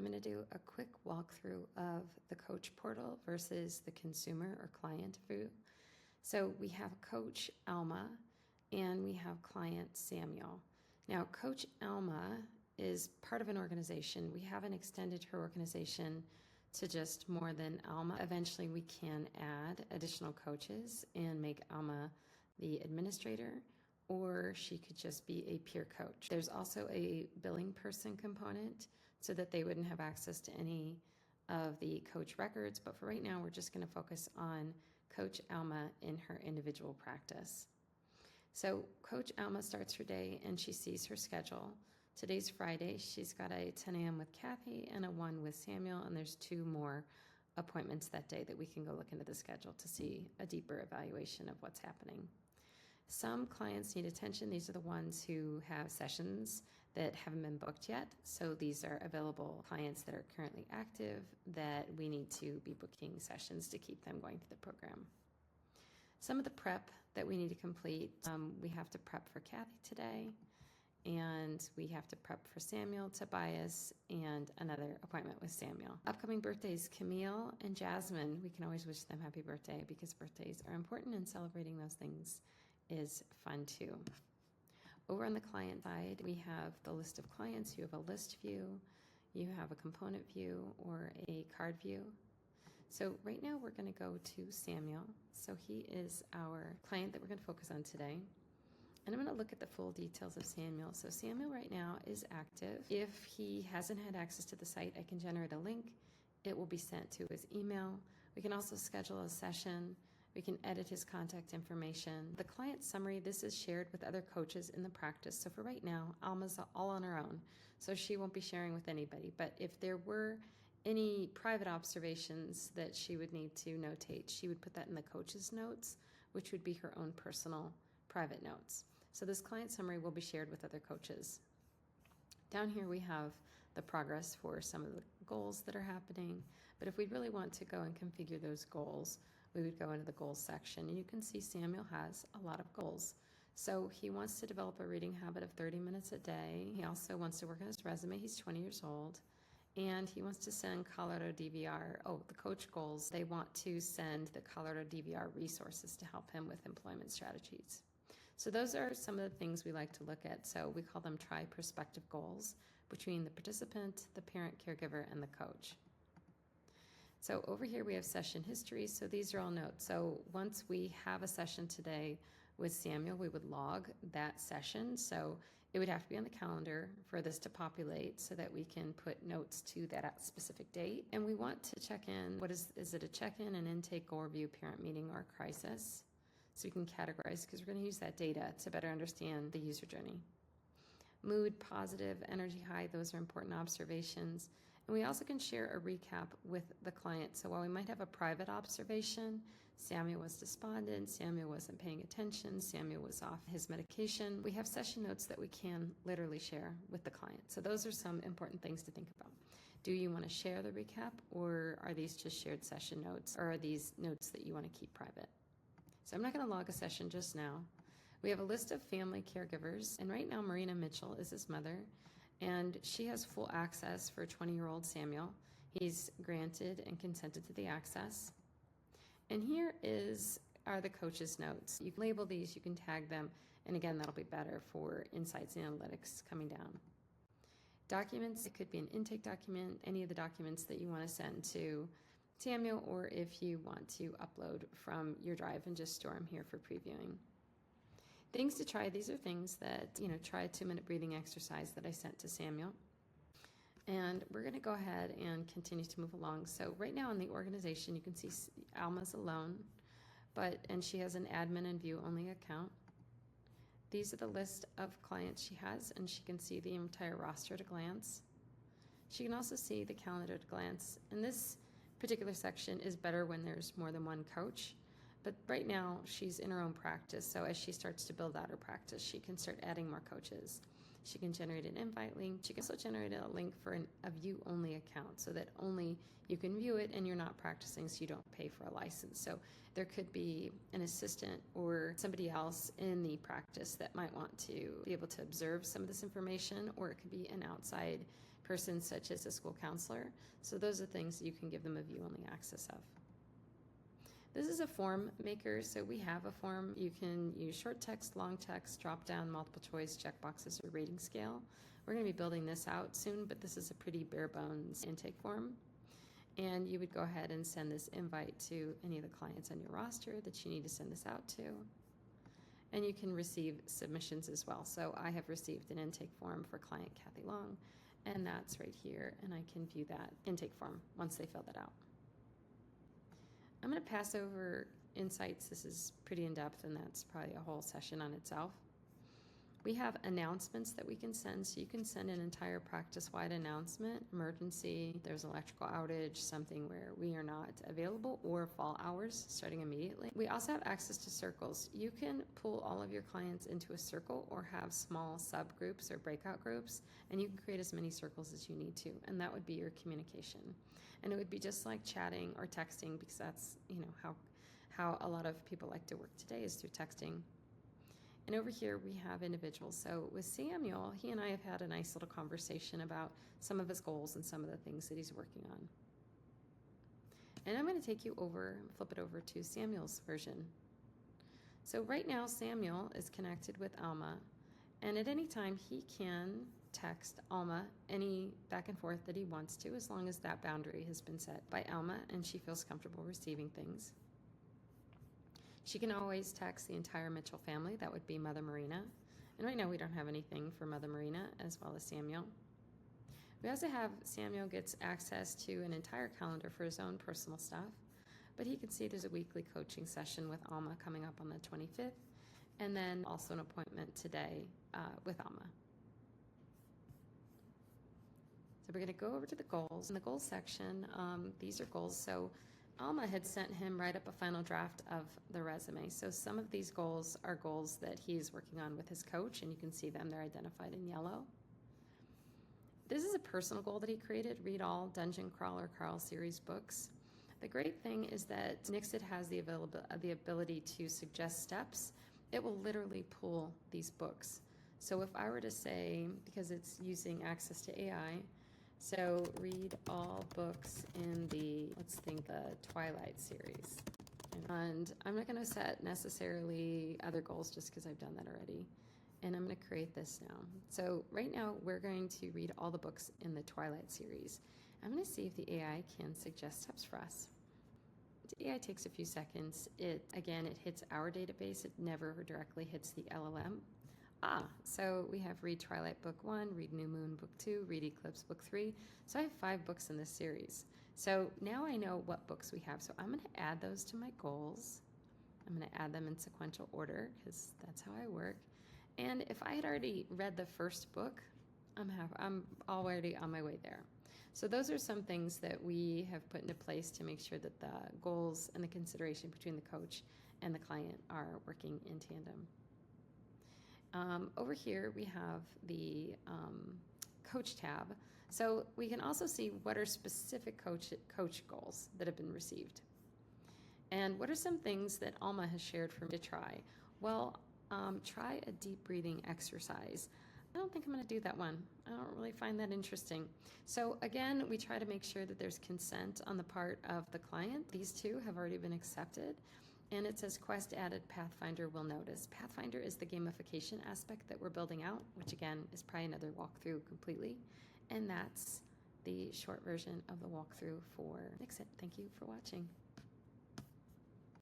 I'm going to do a quick walkthrough of the coach portal versus the consumer or client view. So we have coach Alma and we have client Samuel. Now, coach Alma is part of an organization. We haven't extended her organization to just more than Alma. Eventually, we can add additional coaches and make Alma the administrator, or she could just be a peer coach. There's also a billing person component so that they wouldn't have access to any of the coach records. But for right now, we're just going to focus on Coach Alma in her individual practice. So Coach Alma starts her day and she sees her schedule. Today's Friday. She's got a 10 a.m. with Kathy and a 1 with Samuel, and there's 2 more appointments that day that we can go look into the schedule to see a deeper evaluation of what's happening. Some clients need attention. These are the ones who have sessions that haven't been booked yet. So these are available clients that are currently active that we need to be booking sessions to keep them going through the program. Some of the prep that we need to complete, we have to prep for Kathy today, and we have to prep for Samuel Tobias and another appointment with Samuel. Upcoming birthdays, Camille and Jasmine. We can always wish them happy birthday because birthdays are important and celebrating those things is fun too. Over on the client side, we have the list of clients. You have a list view, you have a component view, or a card view. So right now we're going to go to Samuel. So he is our client that we're going to focus on today. And I'm going to look at the full details of Samuel. So Samuel right now is active. If he hasn't had access to the site, I can generate a link. It will be sent to his email. We can also schedule a session. We can edit his contact information. The client summary, this is shared with other coaches in the practice. So for right now, Alma's all on her own. So she won't be sharing with anybody. But if there were any private observations that she would need to notate, she would put that in the coach's notes, which would be her own personal private notes. So this client summary will be shared with other coaches. Down here we have the progress for some of the goals that are happening. But if we really want to go and configure those goals, we would go into the goals section. And you can see Samuel has a lot of goals. So he wants to develop a reading habit of 30 minutes a day. He also wants to work on his resume. He's 20 years old. And he wants to send Colorado DVR, the coach goals, they want to send the Colorado DVR resources to help him with employment strategies. So those are some of the things we like to look at. So we call them tri-perspective goals between the participant, the parent, caregiver, and the coach. So over here we have session history. So these are all notes. So once we have a session today with Samuel, we would log that session. So it would have to be on the calendar for this to populate so that we can put notes to that specific date. And we want to check in. What is it a check-in, an intake, goal review, parent meeting, or a crisis? So we can categorize because we're going to use that data to better understand the user journey. Mood, positive, energy high, those are important observations. And we also can share a recap with the client. So while we might have a private observation, Samuel was despondent, Samuel wasn't paying attention, Samuel was off his medication, we have session notes that we can literally share with the client. So those are some important things to think about. Do you want to share the recap, or are these just shared session notes, or are these notes that you want to keep private? So I'm not going to log a session just now. We have a list of family caregivers, and right now Marina Mitchell is his mother, and she has full access for 20-year-old Samuel. He's granted and consented to the access. And here are the coach's notes. You can label these, you can tag them, and again, that'll be better for insights and analytics coming down. Documents, it could be an intake document, any of the documents that you want to send to Samuel, or if you want to upload from your drive and just store them here for previewing. Things to try, these are things that, try a 2-minute breathing exercise that I sent to Samuel. And we're going to go ahead and continue to move along. So right now in the organization, you can see Alma's alone, and she has an admin and view only account. These are the list of clients she has, and she can see the entire roster at a glance. She can also see the calendar at a glance. And this particular section is better when there's more than one coach. But right now, she's in her own practice, so as she starts to build out her practice, she can start adding more coaches. She can generate an invite link. She can also generate a link for a view-only account so that only you can view it and you're not practicing, so you don't pay for a license. So there could be an assistant or somebody else in the practice that might want to be able to observe some of this information, or it could be an outside persons such as a school counselor. So those are things you can give them a view-only access of. This is a form maker, so we have a form. You can use short text, long text, drop down, multiple choice, checkboxes, or rating scale. We're going to be building this out soon, but this is a pretty bare bones intake form. And you would go ahead and send this invite to any of the clients on your roster that you need to send this out to. And you can receive submissions as well. So I have received an intake form for client Kathy Long, and that's right here, and I can view that intake form once they fill that out. I'm going to pass over insights. This is pretty in-depth, and that's probably a whole session on itself. We have announcements that we can send, so you can send an entire practice-wide announcement, emergency, there's an electrical outage, something where we are not available, or fall hours starting immediately. We also have access to circles. You can pull all of your clients into a circle or have small subgroups or breakout groups, and you can create as many circles as you need to, and that would be your communication. And it would be just like chatting or texting, because that's how a lot of people like to work today, is through texting. And over here we have individuals. So with Samuel, he and I have had a nice little conversation about some of his goals and some of the things that he's working on. And I'm going to take you over, flip it over to Samuel's version. So right now Samuel is connected with Alma, and at any time he can text Alma any back and forth that he wants to, as long as that boundary has been set by Alma and she feels comfortable receiving things. She can always text the entire Mitchell family. That would be Mother Marina. And right now we don't have anything for Mother Marina, as well as Samuel. We also have Samuel gets access to an entire calendar for his own personal stuff, but he can see there's a weekly coaching session with Alma coming up on the 25th, and then also an appointment today with Alma. So we're going to go over to the goals. In the goals section, these are goals. So Alma had sent him write up a final draft of the resume. So some of these goals are goals that he's working on with his coach, and you can see them. They're identified in yellow. This is a personal goal that he created. Read all Dungeon Crawler Carl series books. The great thing is that Nixit has the ability to suggest steps. It will literally pull these books. So if I were to say, because it's using access to AI, so read all books in the, let's think, the Twilight series. And I'm not going to set necessarily other goals just because I've done that already. And I'm going to create this now. So right now we're going to read all the books in the Twilight series. I'm going to see if the AI can suggest steps for us. The AI takes a few seconds. It hits our database. It never directly hits the LLM. So we have read Twilight Book 1, read New Moon Book 2, read Eclipse Book 3. So I have 5 books in this series. So now I know what books we have. So I'm going to add those to my goals. I'm going to add them in sequential order because that's how I work. And if I had already read the first book, I'm already on my way there. So those are some things that we have put into place to make sure that the goals and the consideration between the coach and the client are working in tandem. Over here we have the coach tab. So we can also see what are specific coach goals that have been received. And what are some things that Alma has shared for me to try? Well, try a deep breathing exercise. I don't think I'm going to do that one. I don't really find that interesting. So again, we try to make sure that there's consent on the part of the client. These 2 have already been accepted. And it says quest added, Pathfinder will notice. Pathfinder is the gamification aspect that we're building out, which again is probably another walkthrough completely. And that's the short version of the walkthrough for Nixit. Thank you for watching.